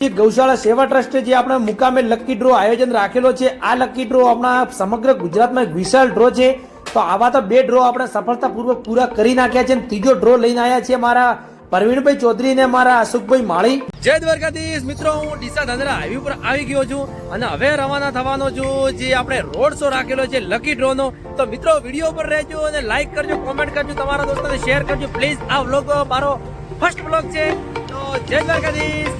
ગૌશાળા સેવા ટ્રસ્ટે જે આપણા મુકામે લકી ડ્રો આયોજન રાખેલો છે, આ લકી ડ્રો આપણા સમગ્ર ગુજરાતમાં એક વિશાળ ડ્રો છે. તો આવા તો 2 ડ્રો આપણે સફળતાપૂર્વક પૂરા કરી નાખ્યા છે. ત્રીજો ડ્રો લઈને આવ્યા છે મારા પરવીણભાઈ ચૌધરી ને મારા અશોકભાઈ માળી. જય દ્વારકાધીશ મિત્રો, હું ડીસા ધાનેરા હાઈવે ઉપર આવી ગયો છું અને હવે રવાના થવાનો છું જે આપણે રોડ શો રાખેલો છે લકી ડ્રો નો. તો મિત્રો વિડીયો પર રહેજો અને લાઈક કરજો, કોમેન્ટ કરજો, તમારા દોસ્તોને શેર કરજો પ્લીઝ. આ વ્લોગ મારો ફર્સ્ટ વ્લોગ છે. તો જય દ્વારકાધીશ.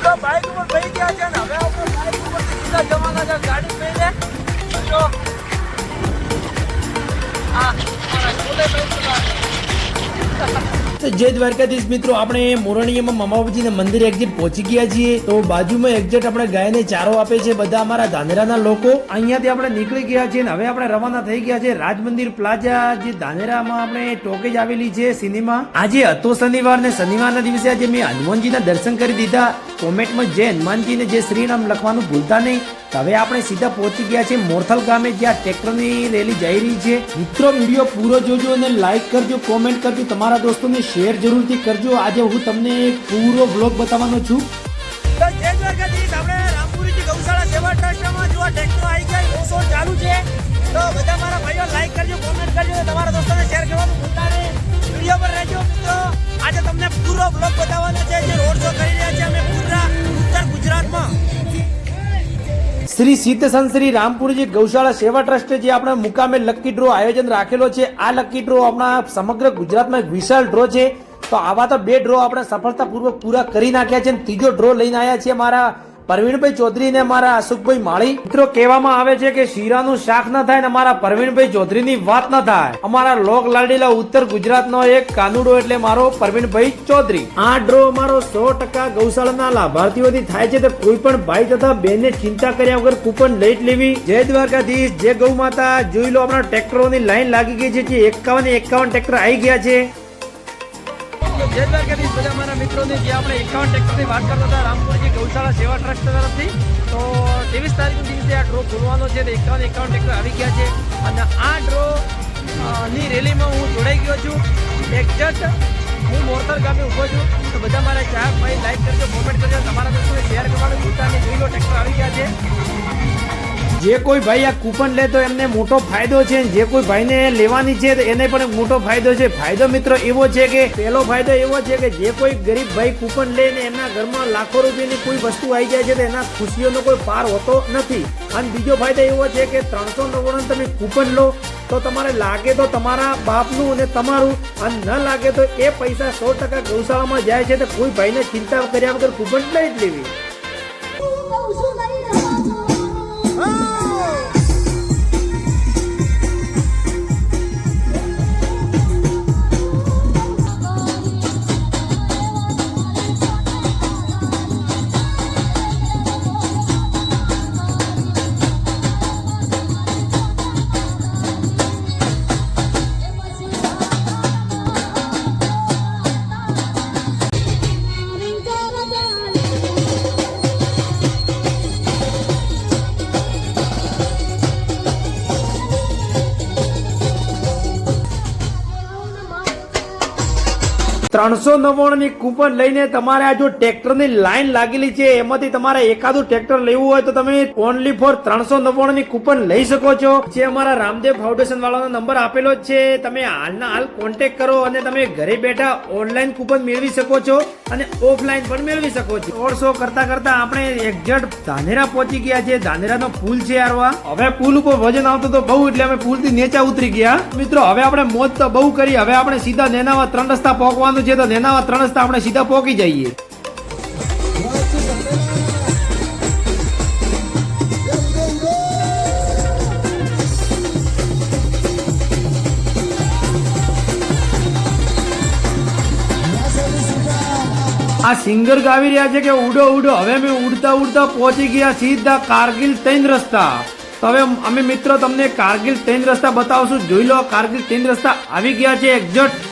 તો બાઇક ઉપર બેસી ગયા છે ને હવે આપણે બાઇક ઉપર સીધા જવાના છે ગાડી લઈને. જો આ મારા જય દ્વારકાધીશ મિત્રો, આપણે મોરણીયામાં મામાજીના મંદિર એક્ઝિટ પહોંચી ગયા છીએ. તો બાજુમાં એક્ઝિટ આપણે ગાયને ચારો આપે છે બધા અમારા ધાનેરાના લોકો. અહીંયાથી આપણે નીકળી ગયા છીએ અને હવે આપણે રવાના થઈ ગયા છે રાજ મંદિર પ્લાઝા, જે ધાનેરામાં આપણે ટોકેજ આવેલી છે સિનેમા. આજે હતો શનિવાર ને શનિવારના દિવસે આજે મેં હનુમાનજીના દર્શન કરી દીધા. કોમેન્ટમાં જય હનુમાનજીને જય શ્રીરામ લખવાનું ભૂલતા નહીં. હવે આપણે સીધા પહોંચી ગયા છે મોરથલ ગામે, જ્યાં ટ્રેક્ટરની રેલી જઈ રહી છે. મિત્રો વિડીયો પૂરો જોજો અને લાઈક કરજો, કોમેન્ટ કરજો, તમારા દોસ્તોને શેર જરૂરથી કરજો. આજે હું તમને એક પૂરો બ્લોગ બતાવવાનો છું. તો જય દ્વારકાધીશ, આપણે રામપુરીજી ગૌશાળા સેવા ટ્રસ્ટમાં જો ટ્રેક્ટર આવી ગયા, રોડ શો ચાલુ છે. તો બધા મારા ભાઈઓ લાઈક કરજો, કોમેન્ટ કરજો, તમારા દોસ્તોને શેર કરવાનું ભૂલતા નહીં. વિડીયો પર રહેજો મિત્રો, આજે તમને પૂરો બ્લોગ બતાવવાનો છે જે રોડ શો કરી રહ્યા છે અમે પૂરા ઉત્તર ગુજરાતમાં. શ્રી સિદ્ધસંત શ્રી રામપુરજી ગૌશાળા સેવા ટ્રસ્ટે જે આપણા મુકામે લકી ડ્રો આયોજન રાખેલો છે, આ લકી ડ્રો આપણા સમગ્ર ગુજરાતમાં એક વિશાળ ડ્રો છે. તો આવા તો 2 ડ્રો આપણે સફળતાપૂર્વક પૂરા કરી નાખ્યા છે. ત્રીજો ડ્રો લઈને આવ્યા છે મારા પરવીણભાઈ ચૌધરી ને મારા અશોકભાઈ માળી. મિત્રો કહેવામાં આવે છે કે શીરાનું શાક ના થાય ને મારા પરવીણભાઈ ચૌધરી ની વાત ના થાય. અમારા લોક લાડીલા ઉત્તર ગુજરાતનો એક કાનુડો એટલે મારો પરવીણભાઈ ચૌધરી. આ ડ્રો અમારો 100% ગૌશાળાના લાભાર્થીઓથી થાય છે. તો કોઈ પણ ભાઈ તથા બહેનને ચિંતા કર્યા વગર કૂપન લઈ જ લેવી. જય દ્વારકાધીશ, જય ગૌ માતા. જોઈ લો આપણા ટ્રેક્ટરોની લાઈન લાગી ગઈ છે, જે 51 ટ્રેક્ટર આવી ગયા છે. જય દ્વારકાધીશ બધા મારા મિત્રોને, જે આપણે 51 ટ્રેક્ટરની વાત કરતા હતા રામપુરજી ગૌશાળા સેવા ટ્રસ્ટ તરફથી. તો 23 તારીખના દિવસે આ ડ્રો ખોલવાનો છે. તો 51 ટ્રેક્ટર આવી ગયા છે અને આ ડ્રો ની રેલીમાં હું જોડાઈ ગયો છું. એક્ઝેક્ટ હું મોરથલ ગામે ઊભો છું. તો બધા મારા ચાર ભાઈ લાઈક કરજો, કોમેન્ટ કરજો, તમારા દોસ્તોને શેર કરવાનું ભૂલતા નહીં. જોઈ લો ટ્રેક્ટર આવી ગયા છે. જે કોઈ ભાઈ આ કૂપન લે તો એમને મોટો ફાયદો છે, જે કોઈ ભાઈને લેવાની છે તો એને પણ મોટો ફાયદો છે. ફાયદો મિત્રો એવો છે કે પહેલો ફાયદો એવો છે કે જે કોઈ ગરીબ ભાઈ કૂપન લે ને એમના ઘરમાં લાખો રૂપિયાની કોઈ વસ્તુ આવી જાય છે તો એના ખુશીઓનો કોઈ પાર હોતો નથી. અને બીજો ફાયદો એવો છે કે 399 તમે કૂપન લો તો તમારે લાગે તો તમારા બાપનું અને તમારું, અને ન લાગે તો એ પૈસા 100% ગૌશાળામાં જાય છે. તો કોઈ ભાઈને ચિંતા કર્યા વગર કૂપન લઈ જ લેવી. $399 કૂપન લઈને તમારે આ જો ટ્રેક્ટરની લાઈન લાગેલી છે એમાંથી તમારે એકાદું ટ્રેક્ટર લેવું હોય તો તમે ઓનલી ફોર 399 કૂપન લઈ શકો છો. જે અમારા રામદેવ ફાઉન્ડેશન વાળાનો નંબર આપેલો જ છે, તમે હાલના હાલ કોન્ટેક્ટ કરો અને તમે ઘરે બેઠા ઓનલાઈન કૂપન મેળવી શકો છો અને ઓફલાઈન પણ મેળવી શકો છો. રોડ શો કરતા કરતા આપણે એક્ઝેક્ટ ધાનેરા પહોંચી ગયા છે. ધાનેરાનો પુલ છે યારવા. હવે પુલ ઉપર વજન આવતો તો બહુ એટલે અમે પુલ થી નીચે ઉતરી ગયા. મિત્રો હવે આપણે મોજ તો બહુ કરી. હવે આપણે સીધા નેનાવા 3 રસ્તા પહોંચવાનું છે. તો નેનાવા 3 રસ્તા આપણે સીધા પહોંચી જઈએ. આ સિંગર ગાવી રહ્યા છે કે ઉડો ઉડો. હવે અમે ઉડતા ઉડતા પહોંચી ગયા સીધા કારગિલ 3 રસ્તા. તો હવે અમે મિત્રો તમને કારગિલ 3 રસ્તા બતાવશું. જોઈ લો કારગિલ 3 રસ્તા આવી ગયા છે એક્ઝેક્ટ.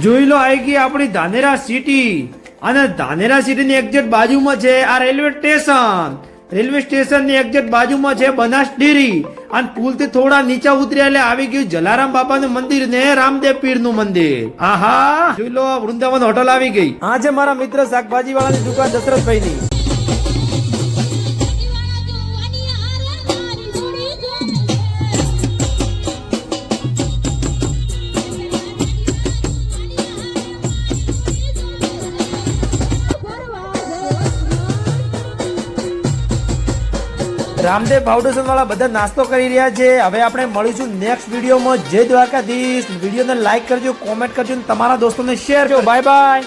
જોઈ લો આવી ગઈ આપણી ધાનેરા સિટી. અને ધાનેરા સિટીની એક્ઝેક્ટ બાજુમાં છે આ રેલવે સ્ટેશનની એક્ઝેક્ટ બાજુમાં છે બનાસ ડેરી અને પુલથી થોડા નીચે ઉતર્યા એટલે આવી ગયું જલારામ બાપાનું મંદિર ને રામદેવ પીરનું મંદિર. આહા જોઈ લો વૃંદાવન હોટલ આવી ગઈ. આ છે મારા મિત્ર શાકભાજી વાળાની દુકાન દશરથભાઈની. રામદેવ ફાઉન્ડેશન વાળા બધા નાસ્તો કરી રહ્યા છે. હવે આપણે મળીશું નેક્સ્ટ વિડીયોમાં. જય દ્વારકાધીશ. વિડીયોને લાઈક કરજો, કોમેન્ટ કરજો અને તમારા દોસ્તોને શેર કરજો. Bye bye.